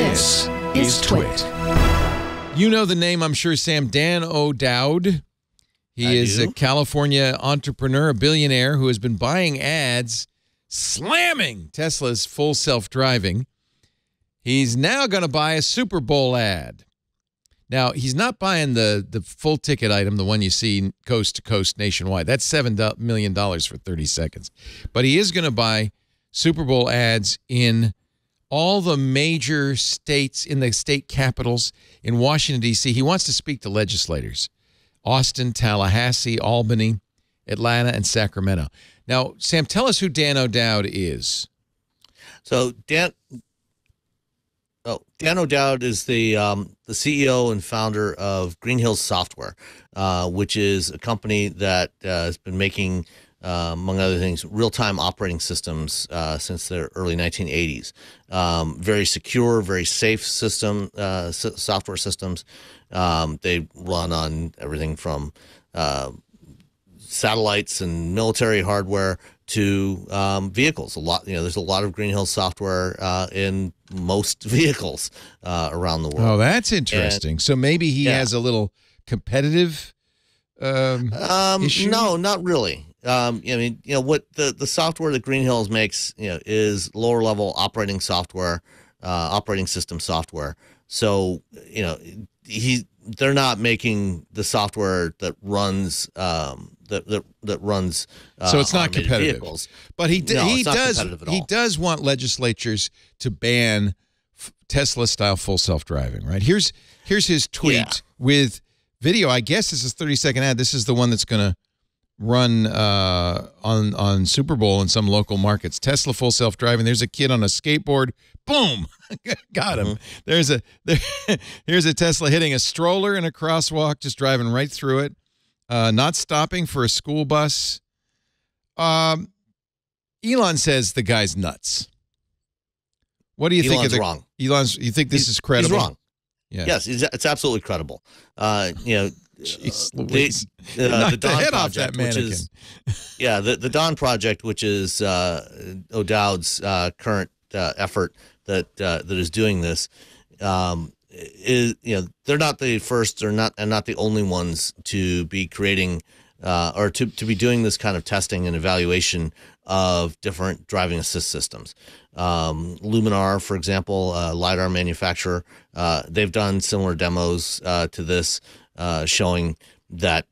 This is TWiT. You know the name, I'm sure, Sam. Dan O'Dowd. He is a California entrepreneur, a billionaire who has been buying ads, slamming Tesla's full self-driving. He's now going to buy a Superbowl ad. Now, he's not buying the full ticket item, the one you see coast to coast nationwide. That's $7 million for 30 seconds. But he is going to buy Superbowl ads in all the major states, in the state capitals, in Washington, D.C. He wants to speak to legislators. Austin, Tallahassee, Albany, Atlanta, and Sacramento. Now, Sam, tell us who Dan O'Dowd is. So Dan O'Dowd is the CEO and founder of Green Hills Software, which is a company that has been making, among other things, real-time operating systems since the early 1980s. Very secure, very safe system, software systems. They run on everything from satellites and military hardware to vehicles. There's a lot of Green Hills software in most vehicles around the world. Oh, that's interesting. And so maybe he has a little competitive issue? No, not really. What the software that Green Hills makes, is lower level operating software, operating system software. So, they're not making the software that runs that runs. So it's not competitive. Vehicles. But he does want legislatures to ban Tesla-style full self-driving. Right? Here's his tweet with video. I guess this is a 30-second ad. This is the one that's going to run on Super Bowl in some local markets. Tesla full self-driving. There's a kid on a skateboard. Boom. Got him. Here's a Tesla hitting a stroller in a crosswalk, just driving right through it, not stopping for a school bus. Elon says the guy's nuts. What do you think of the wrong? You think this is credible? He's wrong. Yeah. Yes, it's absolutely credible. Jeez Louise. The Dawn head Project, off that mannequin. which is the Dawn Project, which is O'Dowd's current effort that is doing this, is they're not the first, or not the only ones to be creating or to be doing this kind of testing and evaluation of different driving assist systems. Luminar, for example, LiDAR manufacturer, they've done similar demos to this, showing that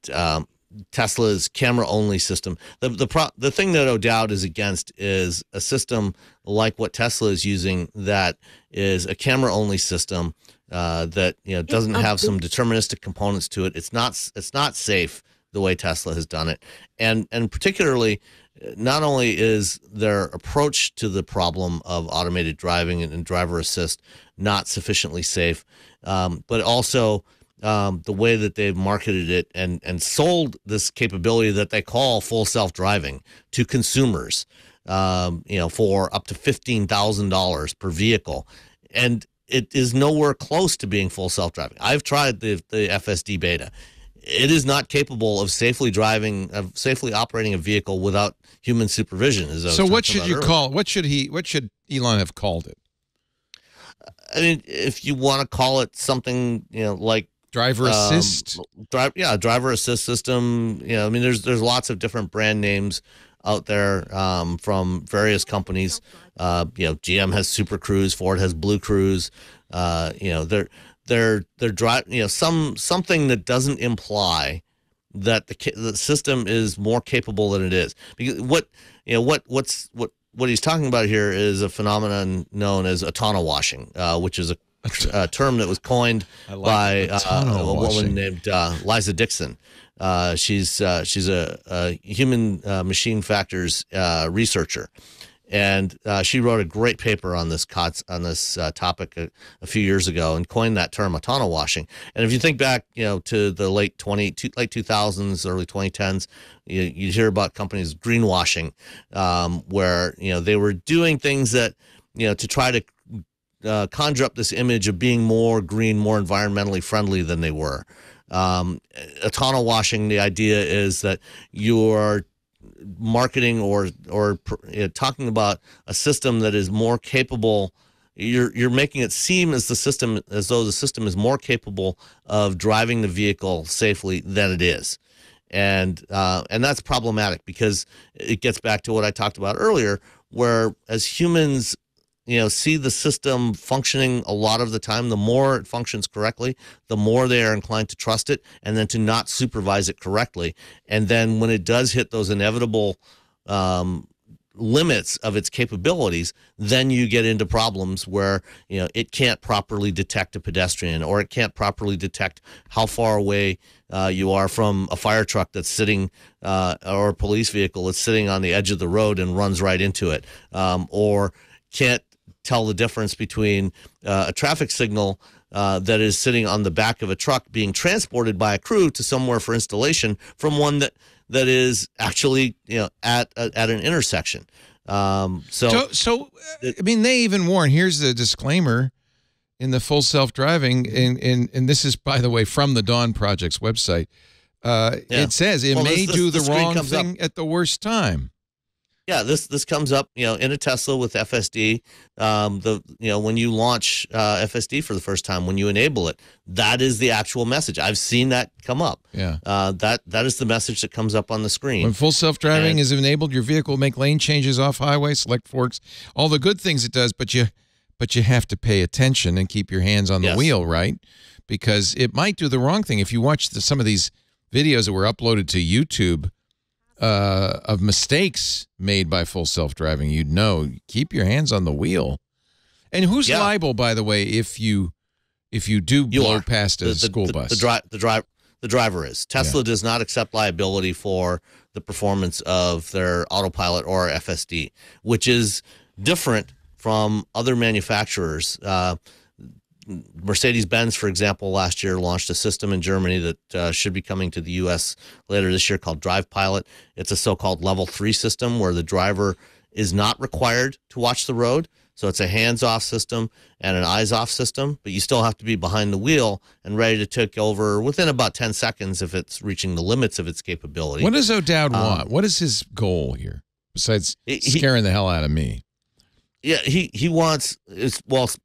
Tesla's camera-only system. The thing that O'Dowd is against is a system like what Tesla is using that is a camera-only system that doesn't have some deterministic components to it. It's not safe the way Tesla has done it, and particularly, not only is their approach to the problem of automated driving and driver assist not sufficiently safe, but also the way that they've marketed it and sold this capability that they call full self-driving to consumers, for up to $15,000 per vehicle. And it is nowhere close to being full self-driving. I've tried the FSD beta. It is not capable of safely operating a vehicle without human supervision. So what should you call? What should Elon have called it? I mean, if you want to call it something, like driver assist, driver assist system. There's lots of different brand names out there from various companies. GM has Super Cruise, Ford has Blue Cruise. They're driving, something that doesn't imply that the system is more capable than it is. Because what he's talking about here is a phenomenon known as autono-washing, which is a term that was coined by a woman named Liza Dixon. She's a human machine factors researcher. And she wrote a great paper on this topic a few years ago and coined that term autono-washing. And if you think back, to the late 2000s, early 2010s, you hear about companies greenwashing, where they were doing things that to try to conjure up this image of being more green, more environmentally friendly than they were. Autono-washing, the idea is that you're marketing or talking about a system that is more capable, you're making it seem as though the system is more capable of driving the vehicle safely than it is. And that's problematic because it gets back to what I talked about earlier, where as humans, see the system functioning a lot of the time, the more it functions correctly, the more they are inclined to trust it and then to not supervise it correctly. And then when it does hit those inevitable limits of its capabilities, then you get into problems where it can't properly detect a pedestrian, or it can't properly detect how far away you are from a fire truck that's sitting or a police vehicle that's sitting on the edge of the road and runs right into it, or can't tell the difference between a traffic signal that is sitting on the back of a truck being transported by a crew to somewhere for installation from one that is actually at an intersection. So I mean, they even warn. Here's the disclaimer in the full self-driving, and this is, by the way, from the Dawn Project's website. It says it may do the wrong thing at the worst time. Yeah, this comes up, in a Tesla with FSD. When you launch FSD for the first time, when you enable it, that is the actual message. I've seen that come up. Yeah. That is the message that comes up on the screen. When full self-driving is enabled, your vehicle will make lane changes off highway, select forks, all the good things it does, but you have to pay attention and keep your hands on the wheel, right? Because it might do the wrong thing. If you watch some of these videos that were uploaded to YouTube, of mistakes made by full self-driving, keep your hands on the wheel. And who's liable, by the way, if you do blow past a school bus? The driver is. Tesla does not accept liability for the performance of their autopilot or FSD, which is different from other manufacturers. Mercedes-Benz, for example, last year launched a system in Germany that should be coming to the U.S. later this year called Drive Pilot. It's a so-called level 3 system where the driver is not required to watch the road. So it's a hands-off system and an eyes-off system, but you still have to be behind the wheel and ready to take over within about 10 seconds if it's reaching the limits of its capability. What does O'Dowd want? What is his goal here, besides scaring the hell out of me? Yeah, he wants,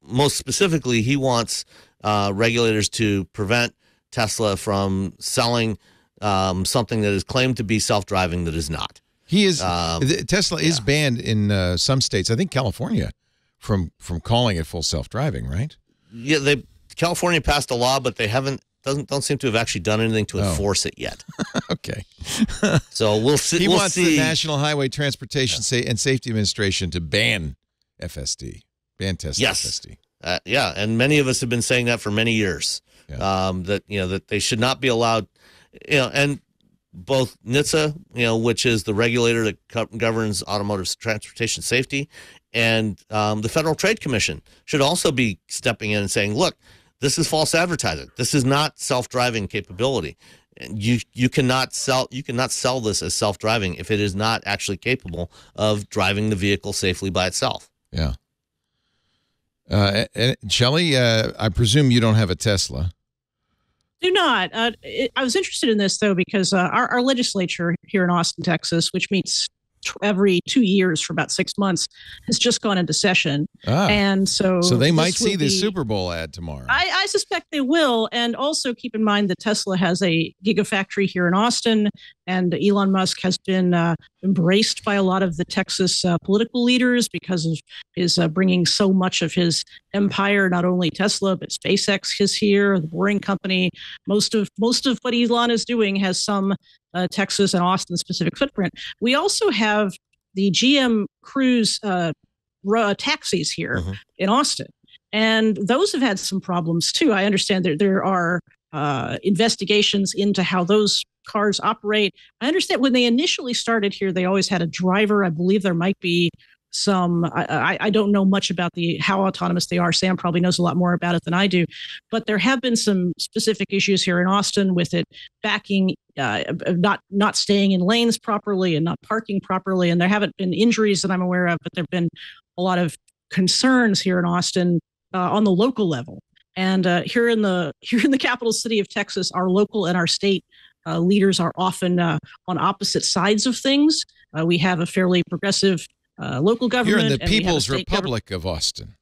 most specifically, he wants regulators to prevent Tesla from selling something that is claimed to be self-driving that is not. He is Tesla is banned in some states. I think California from calling it full self-driving, right? Yeah, California passed a law, but they don't seem to have actually done anything to enforce it yet. Okay. So we'll see. He wants the National Highway Transportation and Safety Administration to ban FSD, ban Tesla FSD. And many of us have been saying that for many years. Yeah. That they should not be allowed. And both NHTSA, which is the regulator that governs automotive transportation safety, and the Federal Trade Commission should also be stepping in and saying, look, this is false advertising. This is not self-driving capability. And you cannot sell this as self-driving if it is not actually capable of driving the vehicle safely by itself. Yeah. And Shelly, I presume you don't have a Tesla. Do not. I was interested in this, though, because our legislature here in Austin, Texas, which meets every 2 years for about 6 months, has just gone into session. And so they might see the Superbowl ad tomorrow. I suspect they will. And also keep in mind that Tesla has a gigafactory here in Austin, and Elon Musk has been embraced by a lot of the Texas political leaders because of his bringing so much of his empire, not only Tesla, but SpaceX is here, the Boring Company. Most of what Elon is doing has some Texas and Austin specific footprint. We also have the GM Cruise taxis here in Austin, and those have had some problems too. I understand that there are investigations into how those cars operate. I understand when they initially started here, they always had a driver. I believe there might be some, I don't know much about how autonomous they are. Sam probably knows a lot more about it than I do, but there have been some specific issues here in Austin with it backing, not staying in lanes properly and not parking properly. And there haven't been injuries that I'm aware of, but there've been a lot of concerns here in Austin on the local level. And here in the capital city of Texas, our local and our state leaders are often on opposite sides of things. We have a fairly progressive local government. You're in the People's Republic of Austin.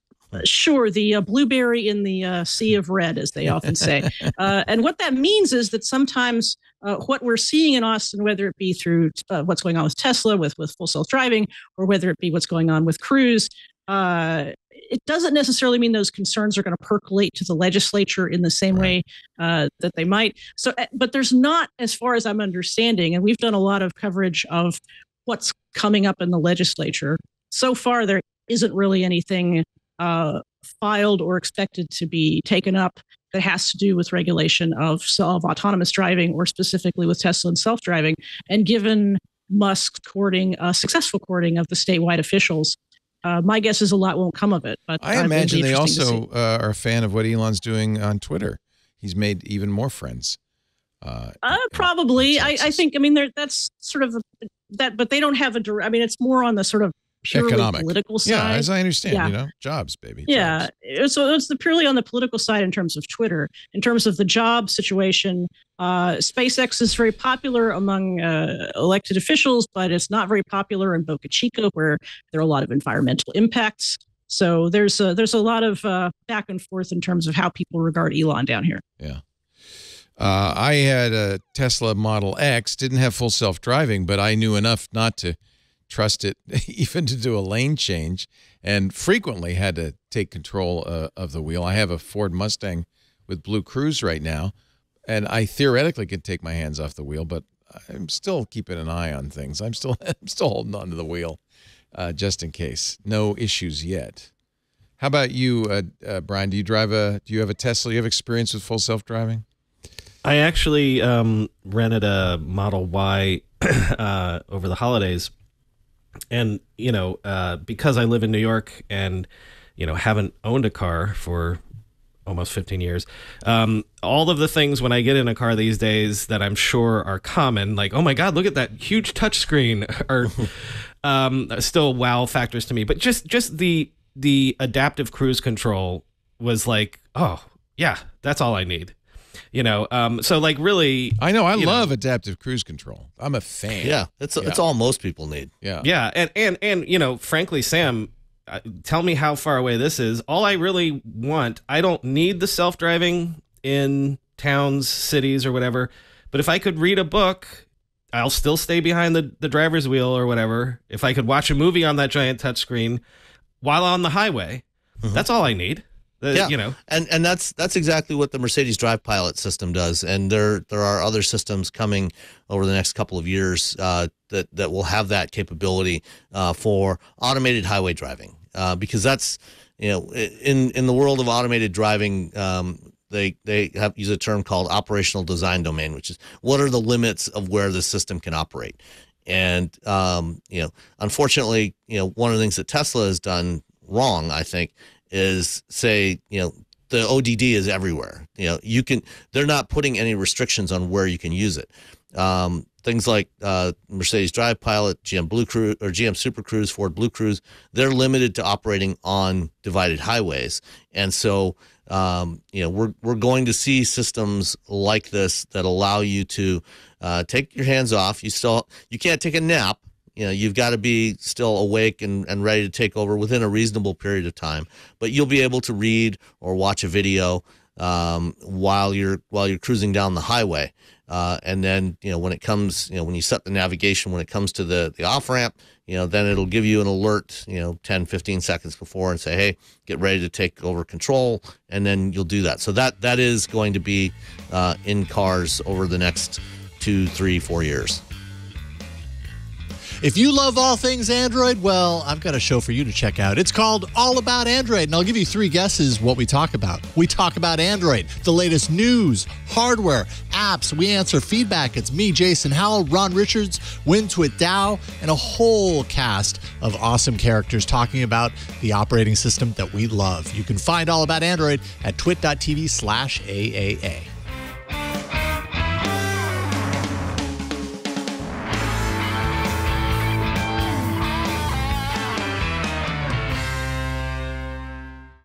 Sure, the blueberry in the sea of red, as they often say. And what that means is that sometimes what we're seeing in Austin, whether it be through what's going on with Tesla, with full self-driving, or whether it be what's going on with Cruise, it doesn't necessarily mean those concerns are going to percolate to the legislature in the same way that they might. So, but there's not, as far as I'm understanding, and we've done a lot of coverage of what's coming up in the legislature. So far, there isn't really anything filed or expected to be taken up that has to do with regulation of autonomous driving, or specifically with Tesla and self-driving. And given Musk's successful courting of the statewide officials, my guess is a lot won't come of it. But I imagine they also are a fan of what Elon's doing on Twitter. He's made even more friends. Probably. I think, that's sort of that, but they don't have it's more on the sort of purely economic political side. Yeah, as I understand, jobs, baby. Yeah. Jobs. So it's purely on the political side in terms of Twitter. In terms of the job situation, SpaceX is very popular among elected officials, but it's not very popular in Boca Chica, where there are a lot of environmental impacts. So there's a lot of back and forth in terms of how people regard Elon down here. Yeah. I had a Tesla Model X, didn't have full self-driving, but I knew enough not to trust it even to do a lane change, and frequently had to take control of the wheel. I have a Ford Mustang with Blue Cruise right now, and I theoretically could take my hands off the wheel, but I'm still keeping an eye on things. I'm still holding on to the wheel just in case. No issues yet. How about you, Brian? Do you have a Tesla? Do you have experience with full self-driving? I actually rented a Model Y over the holidays. And, because I live in New York and, haven't owned a car for almost 15 years, all of the things when I get in a car these days that I'm sure are common, like, oh my God, look at that huge touchscreen, are still wow factors to me. But just the adaptive cruise control was like, oh, yeah, that's all I need. So like really, I know I love adaptive cruise control. I'm a fan. Yeah, it's all most people need. Yeah, and frankly, Sam, tell me how far away this is. All I really want, I don't need the self-driving in towns, cities, or whatever. But if I could read a book, I'll still stay behind the driver's wheel or whatever. If I could watch a movie on that giant touchscreen while on the highway, that's all I need. And that's exactly what the Mercedes Drive Pilot system does. And there are other systems coming over the next couple of years that will have that capability for automated highway driving. Because that's, in the world of automated driving, they use a term called operational design domain, which is what are the limits of where the system can operate. And unfortunately, one of the things that Tesla has done wrong, I think, is say, the ODD is everywhere. They're not putting any restrictions on where you can use it. Things like Mercedes Drive Pilot, GM Blue Cruise or GM Super Cruise, Ford Blue Cruise, they're limited to operating on divided highways. And so, we're going to see systems like this that allow you to take your hands off. You can't take a nap. You've got to be still awake and ready to take over within a reasonable period of time. But you'll be able to read or watch a video while you're cruising down the highway. And then when it comes, when you set the navigation, when it comes to the off ramp, then it'll give you an alert, 10, 15 seconds before and say, hey, get ready to take over control. And then you'll do that. So that is going to be in cars over the next 2, 3, 4 years. If you love all things Android, well, I've got a show for you to check out. It's called All About Android, and I'll give you 3 guesses what we talk about. We talk about Android, the latest news, hardware, apps. We answer feedback. It's me, Jason Howell, Ron Richards, WinTwit Dow, and a whole cast of awesome characters talking about the operating system that we love. You can find All About Android at twit.tv/AAA.